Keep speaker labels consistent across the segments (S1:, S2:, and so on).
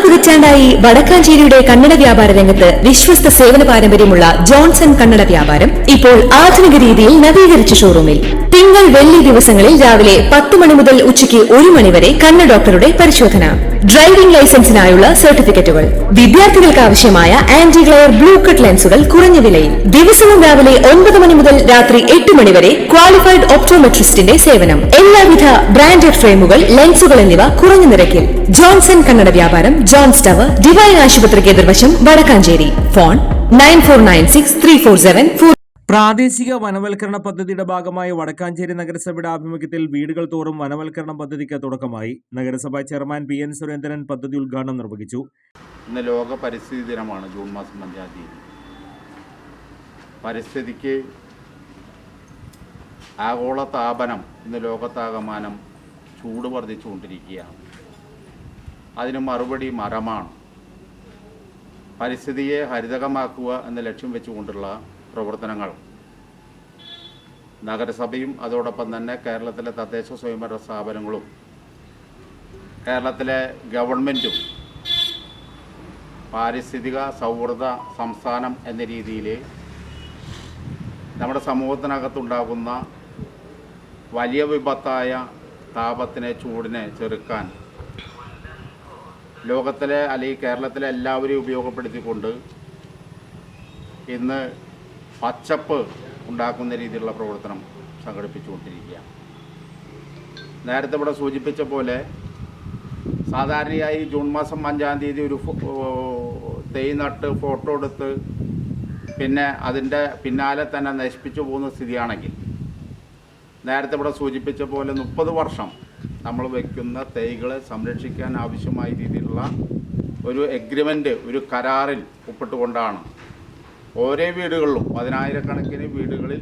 S1: പതിറ്റാണ്ടായി വടക്കാഞ്ചേരിയുടെ കന്നഡ വ്യാപാര രംഗത്ത് വിശ്വസ്ത സേവന പാരമ്പര്യമുള്ള ജോൺസൺ കന്നഡ വ്യാപാരം ഇപ്പോൾ ആധുനിക രീതിയിൽ നവീകരിച്ച ഷോറൂമിൽ തിങ്കൾ വെള്ളി ദിവസങ്ങളിൽ രാവിലെ 10 മണി മുതൽ ഉച്ചയ്ക്ക് 1 മണി വരെ കണ്ണ് ഡോക്ടറുടെ പരിശോധന, ഡ്രൈവിംഗ് ലൈസൻസിനായുള്ള സർട്ടിഫിക്കറ്റുകൾ, വിദ്യാർത്ഥികൾക്ക് ആവശ്യമായ ആന്റി ഗ്ലെയർ ബ്ലൂ കട്ട് ലെൻസുകൾ കുറഞ്ഞ വിലയിൽ, ദിവസവും രാവിലെ 9 മണി മുതൽ രാത്രി 8 മണി വരെ ക്വാളിഫൈഡ് ഒപ്റ്റോമെട്രിസ്റ്റിന്റെ സേവനം, എല്ലാവിധ ബ്രാൻഡഡ് ഫ്രെയിമുകൾ, ലെൻസുകൾ എന്നിവ കുറഞ്ഞ നിരക്കിൽ. ജോൺസൺ കന്നഡ വ്യാപാരം, ജോൺസ് ടവർ, ഡിവൈൻ ആശുപത്രിക്ക് എതിർവശം, വടക്കാഞ്ചേരി. ഫോൺ 94963474.
S2: പ്രാദേശിക വനവൽക്കരണ പദ്ധതിയുടെ ഭാഗമായി വടക്കാഞ്ചേരി നഗരസഭയുടെ ആഭിമുഖ്യത്തിൽ വീടുകൾ തോറും വനവൽക്കരണ പദ്ധതിക്ക് തുടക്കമായി. നഗരസഭാ ചെയർമാൻ PN സുരേന്ദ്രൻ പദ്ധതി ഉദ്ഘാടനം നിർവഹിച്ചു.
S3: ഇന്ന് ലോക പരിസ്ഥിതി ദിനമാണ്, ജൂൺ മാസം 5-ാം തീയതി. പരിസ്ഥിതിക്ക് ആഗോള താപനം ഇന്ന് ലോകത്താകമാനം ചൂട് വർദ്ധിച്ചുകൊണ്ടിരിക്കുകയാണ്. അതിന് മറുപടി മരമാണ്. പരിസ്ഥിതിയെ ഹരിതകമാക്കുക എന്ന ലക്ഷ്യം വെച്ചുകൊണ്ടുള്ള പ്രവർത്തനങ്ങൾ നഗരസഭയും അതോടൊപ്പം തന്നെ കേരളത്തിലെ തദ്ദേശ സ്വയംഭരണ സ്ഥാപനങ്ങളും കേരളത്തിലെ ഗവൺമെൻറ്റും പാരിസ്ഥിതിക സൗഹൃദ സംസ്ഥാനം എന്ന രീതിയിൽ നമ്മുടെ സമൂഹത്തിനകത്തുണ്ടാകുന്ന വലിയ വിപത്തായ താപത്തിനെ, ചൂടിനെ ചെറുക്കാൻ ലോകത്തിലെ അല്ലെങ്കിൽ കേരളത്തിലെ എല്ലാവരെയും ഉപയോഗപ്പെടുത്തിക്കൊണ്ട് ഇന്ന് പച്ചപ്പ് ഉണ്ടാക്കുന്ന രീതിയിലുള്ള പ്രവർത്തനം സംഘടിപ്പിച്ചുകൊണ്ടിരിക്കുകയാണ്. നേരത്തെ ഇവിടെ സൂചിപ്പിച്ച പോലെ സാധാരണയായി ജൂൺ മാസം 5-ാം തീയതി ഒരു തൈ നട്ട് ഫോട്ടോ എടുത്ത് പിന്നെ അതിൻ്റെ പിന്നാലെ തന്നെ നശിപ്പിച്ചു പോകുന്ന സ്ഥിതിയാണെങ്കിൽ, നേരത്തെ ഇവിടെ സൂചിപ്പിച്ച പോലെ 30 വർഷം നമ്മൾ വയ്ക്കുന്ന തൈകളെ സംരക്ഷിക്കാൻ ആവശ്യമായ രീതിയിലുള്ള ഒരു എഗ്രിമെൻ്റ്, ഒരു കരാറിൽ ഒപ്പിട്ടുകൊണ്ടാണ് ഓരോ വീടുകളിലും 10,000-കണക്കിന് വീടുകളിൽ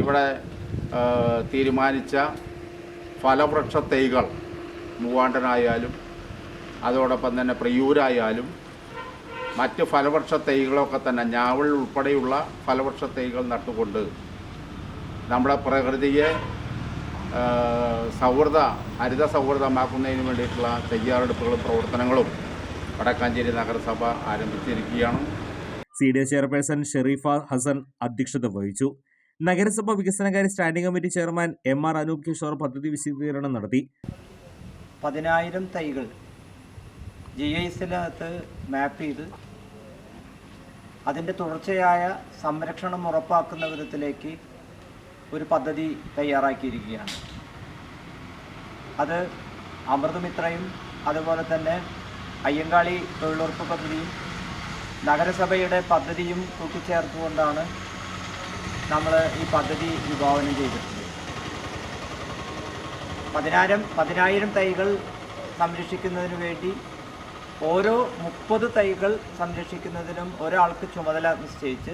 S3: ഇവിടെ തീരുമാനിച്ച ഫലവൃക്ഷ തൈകൾ, മൂവാണ്ടനായാലും അതോടൊപ്പം തന്നെ പ്രിയൂരായാലും മറ്റ് ഫലവൃക്ഷ തൈകളൊക്കെ തന്നെ ഞാവൽ ഉൾപ്പെടെയുള്ള ഫലവൃക്ഷ തൈകൾ നട്ടുകൊണ്ട് നമ്മുടെ പ്രകൃതിയെ ഹരിത സൗഹൃദമാക്കുന്നതിന് വേണ്ടിയിട്ടുള്ള തയ്യാറെടുപ്പുകളും പ്രവർത്തനങ്ങളും വടക്കാഞ്ചേരി നഗരസഭ ആരംഭിച്ചിരിക്കുകയാണ്.
S2: CDA ചെയർപേഴ്സൺ ഷെറീഫ ഹസൻ അധ്യക്ഷത വഹിച്ചു. നഗരസഭ വികസനകാര്യ standing committee chairman MR Anoop Kishore പദ്ധതി വിശദീകരണം നടത്തി.
S4: 10,000 തൈകൾ GISനകത്ത് മാപ്പ് ചെയ്ത് അതിൻ്റെ തുടർച്ചയായ സംരക്ഷണം ഉറപ്പാക്കുന്ന വിധത്തിലേക്ക് ഒരു പദ്ധതി തയ്യാറാക്കിയിരിക്കുകയാണ്. അത് അമൃതമിത്രയും അതുപോലെ തന്നെ അയ്യങ്കാളി തൊഴിലുറപ്പ് പദ്ധതിയും നഗരസഭയുടെ പദ്ധതിയും കൂട്ടിച്ചേർത്തുകൊണ്ടാണ് നമ്മൾ ഈ പദ്ധതി വിഭാവനം ചെയ്തിട്ടുള്ളത്. 10,000 തൈകൾ സംരക്ഷിക്കുന്നതിന് വേണ്ടി ഓരോ 30 തൈകൾ സംരക്ഷിക്കുന്നതിനും ഒരാൾക്ക് ചുമതല നിശ്ചയിച്ച്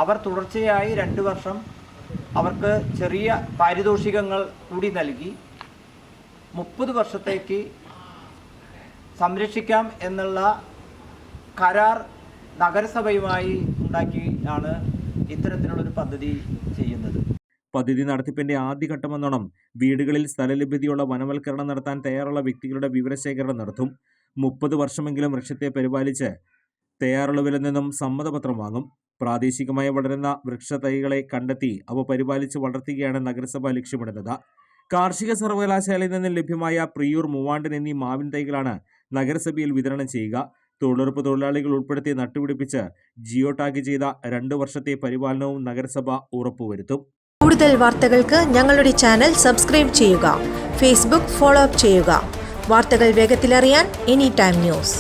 S4: അവർ തുടർച്ചയായി 2 വർഷം അവർക്ക് ചെറിയ പാരിതോഷികങ്ങൾ കൂടി നൽകി 30 വർഷത്തേക്ക് സംരക്ഷിക്കാം എന്നുള്ള കരാർ നഗരസഭയുമായി ഉണ്ടാക്കിയാണ് ഇത്തരത്തിലുള്ളൊരു പദ്ധതി ചെയ്യുന്നത്.
S2: പദ്ധതി നടത്തിപ്പിന്റെ ആദ്യഘട്ടമെന്നോണം വീടുകളിൽ സ്ഥലലഭ്യതയുള്ള വനവൽക്കരണം നടത്താൻ തയ്യാറുള്ള വ്യക്തികളുടെ വിവരശേഖരണം നടത്തും. 30 വർഷമെങ്കിലും വൃക്ഷത്തെ പരിപാലിച്ച് തയ്യാറുള്ളവരിൽ നിന്നും സമ്മതപത്രം വാങ്ങും. പ്രാദേശികമായി വളരുന്ന വൃക്ഷത്തൈകളെ കണ്ടെത്തി അവ പരിപാലിച്ച് വളർത്തുകയാണ് നഗരസഭ ലക്ഷ്യമിടുന്നത്. കാർഷിക സർവകലാശാലയിൽ നിന്നും ലഭ്യമായ പ്രിയൂർ, മൂവാണ്ടൻ എന്നീ മാവിൻ തൈകളാണ് നഗരസഭയിൽ വിതരണം ചെയ്യുക. തൊഴിലുറപ്പ് തൊഴിലാളികൾ ഉൾപ്പെടുത്തി നട്ടുപിടിപ്പിച്ച് ജിയോ ടാഗ് ചെയ്ത 2 വർഷത്തെ പരിപാലനവും നഗരസഭ ഉറപ്പുവരുത്തും.
S5: കൂടുതൽ വാർത്തകൾക്ക് ഞങ്ങളുടെ ചാനൽ സബ്സ്ക്രൈബ് ചെയ്യുക. ഫേസ്ബുക്ക് ഫോളോ അപ്പ് ചെയ്യുക. വാർത്തകൾ വേഗത്തിലറിയാൻ Anytime News.